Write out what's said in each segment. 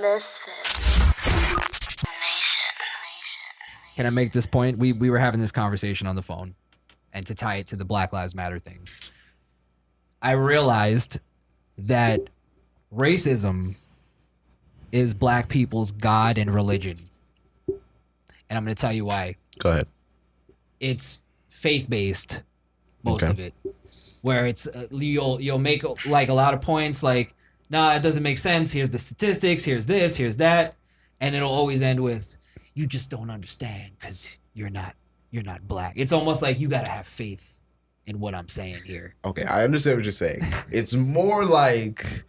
Misfit. Can I make this point? We were having this conversation on the phone, and to tie it to the Black Lives Matter thing, I realized that racism is black people's God and religion. And I'm going to tell you why. Go ahead. It's faith-based, most of it, where it's you'll make like a lot of points like, nah, it doesn't make sense. Here's the statistics. Here's this. Here's that. And it'll always end with, you just don't understand because you're not black. It's almost like you got to have faith in what I'm saying here. Okay, I understand what you're saying. It's more like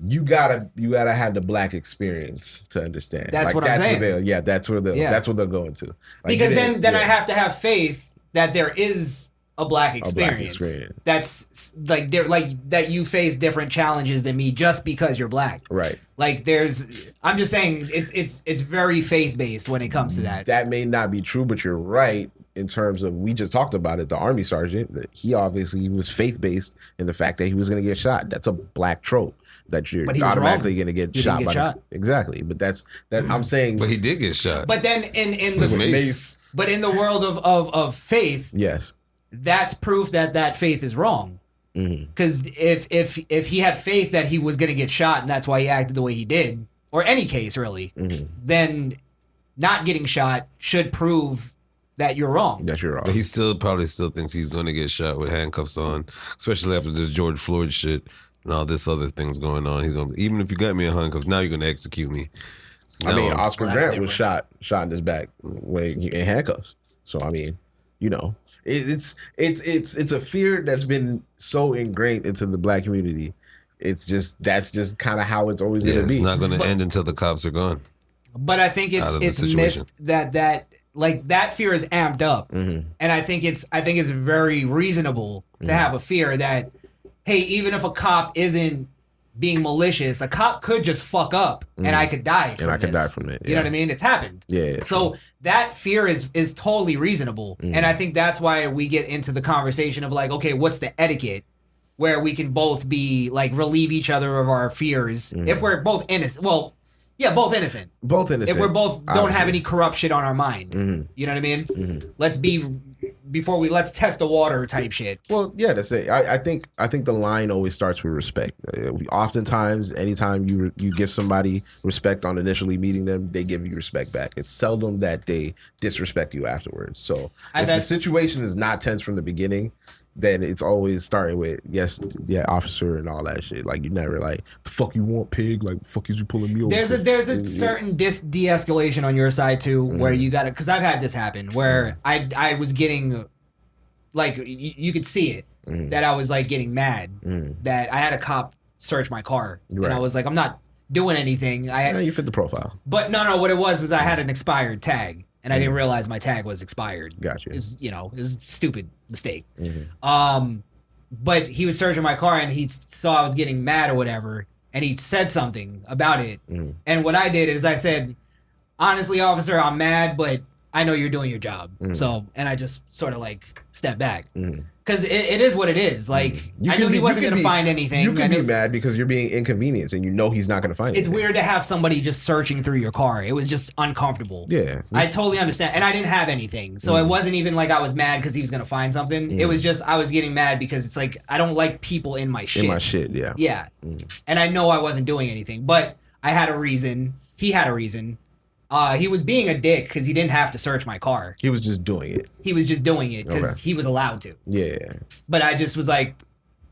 you gotta have the black experience to understand. That's like, what I'm saying. That's what they'll go into. Like, because then I have to have faith that there is a black experience. That's like that you face different challenges than me just because you're black. Right. Like I'm just saying it's very faith based when it comes to that. That may not be true, but you're right in terms of, we just talked about it, the Army sergeant, he obviously was faith based in the fact that he was going to get shot. That's a black trope. That you're automatically going to get shot. Exactly. But that's I'm saying. But he did get shot. But then in the mace. But in the world of faith, yes, that's proof that faith is wrong. Because if he had faith that he was going to get shot and that's why he acted the way he did, or any case really, then not getting shot should prove that you're wrong. That you're wrong. But he probably still thinks he's going to get shot with handcuffs on, especially after this George Floyd shit. And all this other things going on. He's gonna, even if you got me in handcuffs, now you're gonna execute me. I mean, Oscar Grant was shot in his back in handcuffs. So I mean, you know, it's a fear that's been so ingrained into the black community. That's just kind of how it's always gonna be. It's not gonna end until the cops are gone. But I think it's missed that like that fear is amped up, and I think it's very reasonable to have a fear that, hey, even if a cop isn't being malicious, a cop could just fuck up and I could die from this. And I could die from it. Yeah. You know what I mean? It's happened. Yeah. So that fear is totally reasonable. And I think that's why we get into the conversation of like, okay, what's the etiquette where we can both be like relieve each other of our fears if we're both innocent. Well, yeah, both innocent. Both innocent. If we're both don't have any corruption on our mind. You know what I mean? Let's test the water type shit. Well, yeah, that's it. I think the line always starts with respect. Oftentimes, anytime you give somebody respect on initially meeting them, they give you respect back. It's seldom that they disrespect you afterwards. So if the situation is not tense from the beginning, then it's always starting with, yes, yeah, officer and all that shit. Like, you never like, the fuck you want, pig? Like, the fuck is you pulling me over? There's a certain de-escalation on your side, too, where you got to, because I've had this happen, where I was getting, like, you could see it, that I was, like, getting mad, that I had a cop search my car. Right. And I was like, I'm not doing anything. You fit the profile. But no, what it was I had an expired tag. And I didn't realize my tag was expired. Gotcha. It was a stupid mistake. But he was searching my car and he saw I was getting mad or whatever. And he said something about it. And what I did is I said, honestly, officer, I'm mad, but I know you're doing your job. So, and I just sort of like stepped back. Because it is what it is. Like, I knew he wasn't going to find anything. You can be mad because you're being inconvenienced and you know he's not going to find anything. It's weird to have somebody just searching through your car. It was just uncomfortable. Yeah. I totally understand. And I didn't have anything. So it wasn't even like I was mad because he was going to find something. It was just I was getting mad because it's like I don't like people in my shit. In my shit, yeah. Yeah. And I know I wasn't doing anything. But I had a reason. He had a reason. He was being a dick because he didn't have to search my car. He was just doing it. He was just doing it because he was allowed to. Yeah. But I just was like,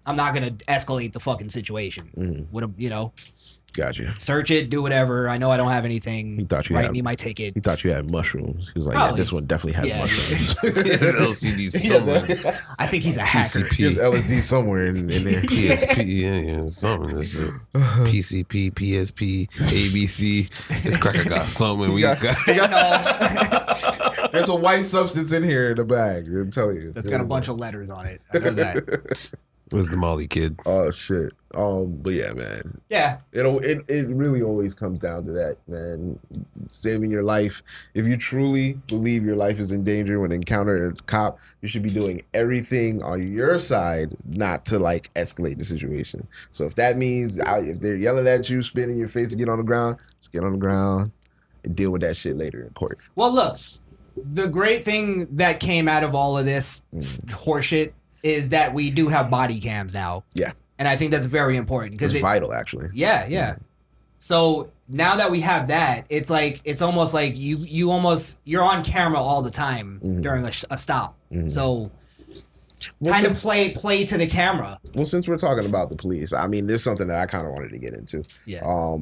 I'm not going to escalate the fucking situation. Gotcha. Search it, do whatever. I know I don't have anything. He thought you write me my ticket. He thought you had mushrooms. He was like, yeah, this one definitely has mushrooms. He has LCD somewhere. I think he's a hacker. He has LSD somewhere in there. PSP, something. This shit. PCP, PSP, ABC. This cracker got something. There's a white substance in here in the bag. I'm telling you. That's got a bunch of letters on it. I know that. Was the Molly kid? Oh shit. But yeah, man. Yeah. It really always comes down to that, man. Saving your life. If you truly believe your life is in danger when encounter a cop, you should be doing everything on your side not to like escalate the situation. So if that means if they're yelling at you, spitting in your face to get on the ground, just get on the ground and deal with that shit later in court. Well, look, the great thing that came out of all of this horseshit is that we do have body cams now. Yeah. And I think that's very important because It's vital, actually. Yeah, yeah. So now that we have that, it's almost like you're on camera all the time during a stop. So kind of play to the camera. Well, since we're talking about the police, I mean, there's something that I kind of wanted to get into. Yeah.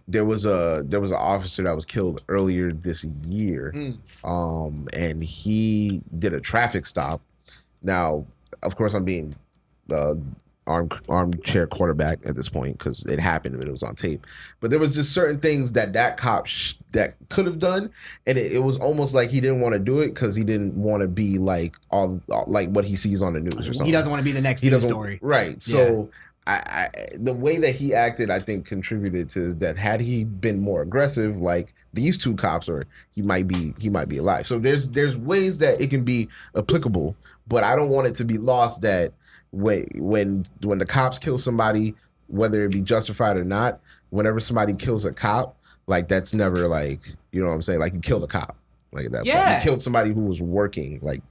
There was an officer that was killed earlier this year, and he did a traffic stop. Now, of course, I'm being armchair quarterback at this point because it happened and it was on tape. But there was just certain things that cop that could have done, and it was almost like he didn't want to do it because he didn't want to be like all like what he sees on the news or something. He doesn't want to be the next news story, right? So. I the way that he acted, I think, contributed to that. Had he been more aggressive, like these two cops, or he might be alive. So there's ways that it can be applicable, but I don't want it to be lost that when the cops kill somebody, whether it be justified or not, whenever somebody kills a cop, like that's never like, you know what I'm saying? Like you killed a cop, like at that point. You killed somebody who was working, like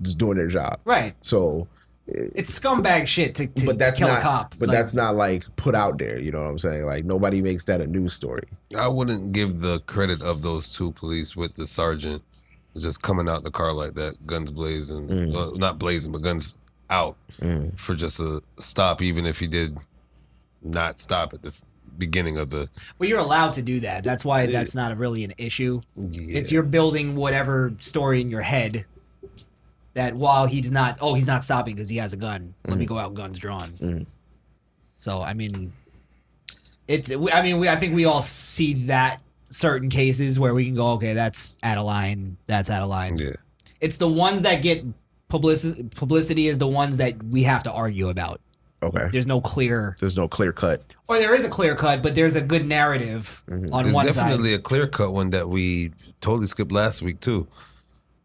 just doing their job, right? So. It's scumbag shit to kill a cop. But that's not like put out there, you know what I'm saying? Like nobody makes that a news story. I wouldn't give the credit of those two police with the sergeant just coming out the car like that, guns blazing, not blazing, but guns out for just a stop, even if he did not stop at the beginning of the... Well, you're allowed to do that. That's why that's not really an issue. Yeah. It's you're building whatever story in your head that while he's not stopping because he has a gun. Let me go out, guns drawn. So I mean, I think we all see that certain cases where we can go, okay, that's out of line. That's out of line. Yeah. It's the ones that get publicity is the ones that we have to argue about. Okay. There's no clear cut. Or there is a clear cut, but there's a good narrative on one side. There's definitely a clear cut one that we totally skipped last week too.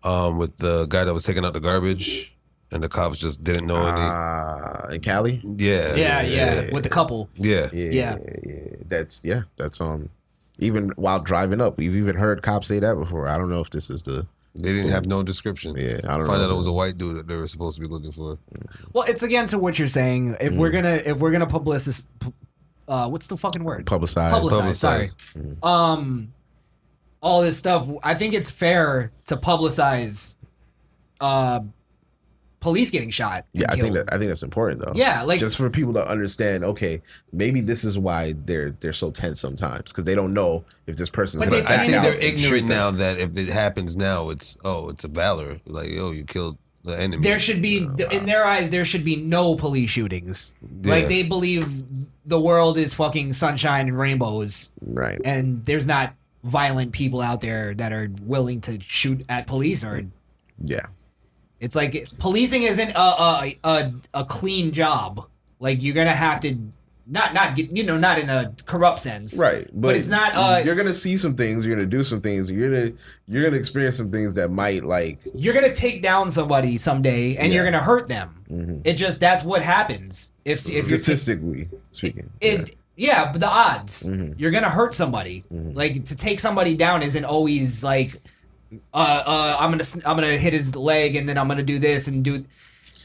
With the guy that was taking out the garbage, and the cops just didn't know any. In Cali? Yeah. With the couple. Yeah. That's even while driving up, we've even heard cops say that before. I don't know if this is the. They didn't have no description. Yeah, I don't know. Find out it was a white dude that they were supposed to be looking for. Well, it's again to what you're saying. If we're gonna publicize, what's the fucking word? Publicize. Sorry. All this stuff, I think it's fair to publicize police getting shot. Yeah, I think that's important though. Yeah, like just for people to understand. Okay, maybe this is why they're so tense sometimes because they don't know if this person's. But I think they're ignorant now that if it happens now, it's a valor. Like you killed the enemy. There should be in their eyes there should be no police shootings. Yeah. Like they believe the world is fucking sunshine and rainbows. Right. And there's not violent people out there that are willing to shoot at police or it's like policing isn't a clean job. Like you're gonna have to not in a corrupt sense, right? But it's not. You're gonna see some things. You're gonna do some things. You're gonna experience some things that might like. You're gonna take down somebody someday, and you're gonna hurt them. It just that's what happens if statistically speaking. Yeah, but the odds. You're gonna hurt somebody. Like to take somebody down isn't always like, I'm gonna hit his leg and then I'm gonna do this and do.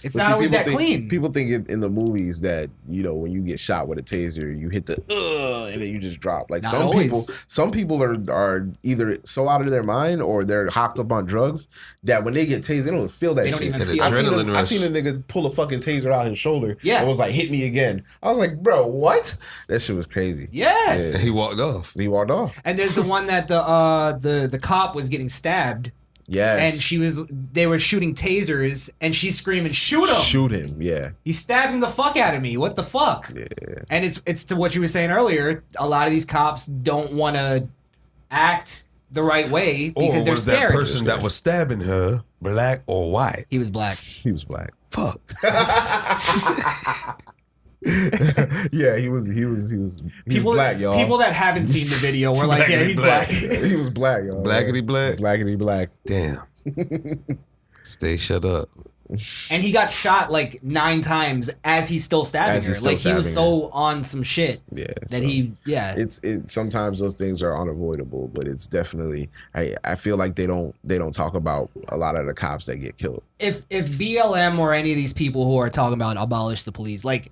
It's not always that clean. People think in the movies that when you get shot with a taser, you hit the and then you just drop. Like some people are either so out of their mind or they're hopped up on drugs that when they get tased, they don't feel that shit. They don't even feel. I seen a nigga pull a fucking taser out his shoulder. Yeah, and was like, hit me again. I was like, bro, what? That shit was crazy. Yes, he walked off. And there's the one that the cop was getting stabbed. Yes. And they were shooting tasers and she's screaming, shoot him. Shoot him, yeah. He's stabbing the fuck out of me. What the fuck? Yeah. And it's to what you were saying earlier, a lot of these cops don't want to act the right way Or because they're was that scared. person that was stabbing her black or white? He was black. He was black. Fuck. Yeah, he was black, y'all. People that haven't seen the video were like, yeah, he's black. He was black, y'all. Blackity black? Blackity black. Damn. Stay shut up. And he got shot like 9 times as he's still stabbing her. Like he was so on some shit that It's sometimes those things are unavoidable, but it's definitely I feel like they don't talk about a lot of the cops that get killed. If BLM or any of these people who are talking about abolish the police, like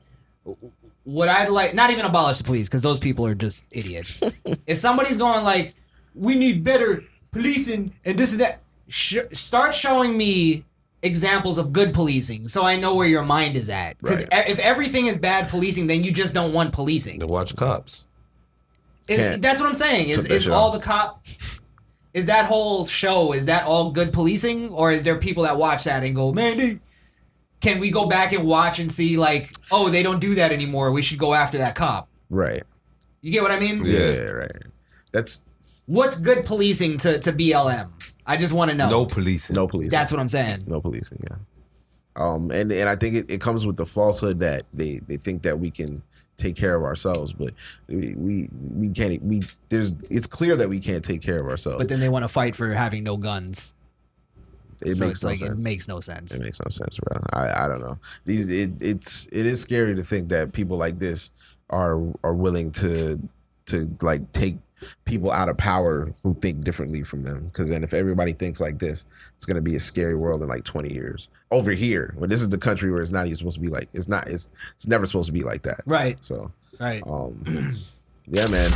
what I'd like, not even abolish the police because those people are just idiots. If somebody's going like, we need better policing and this and that, start showing me examples of good policing so I know where your mind is at. Because if everything is bad policing, then you just don't want policing. To watch cops. That's what I'm saying. Is all the cop... Is that whole show, is that all good policing? Or is there people that watch that and go, man, can we go back and watch and see like, oh, they don't do that anymore. We should go after that cop. Right. You get what I mean? Yeah, right. That's... What's good policing to BLM? I just want to know. No policing. No policing. That's what I'm saying. No policing, yeah. And I think it comes with the falsehood that they think that we can take care of ourselves, but we can't. It's clear that we can't take care of ourselves. But then they want to fight for having no guns. It makes no sense. It makes no sense. It makes no sense, bro. I don't know. It is scary to think that people like this are willing to like take people out of power who think differently from them. Because then if everybody thinks like this, it's going to be a scary world in like 20 years. Over here, when this is the country where it's not even supposed to be like, it's never supposed to be like that. Right. So, right. Yeah, man.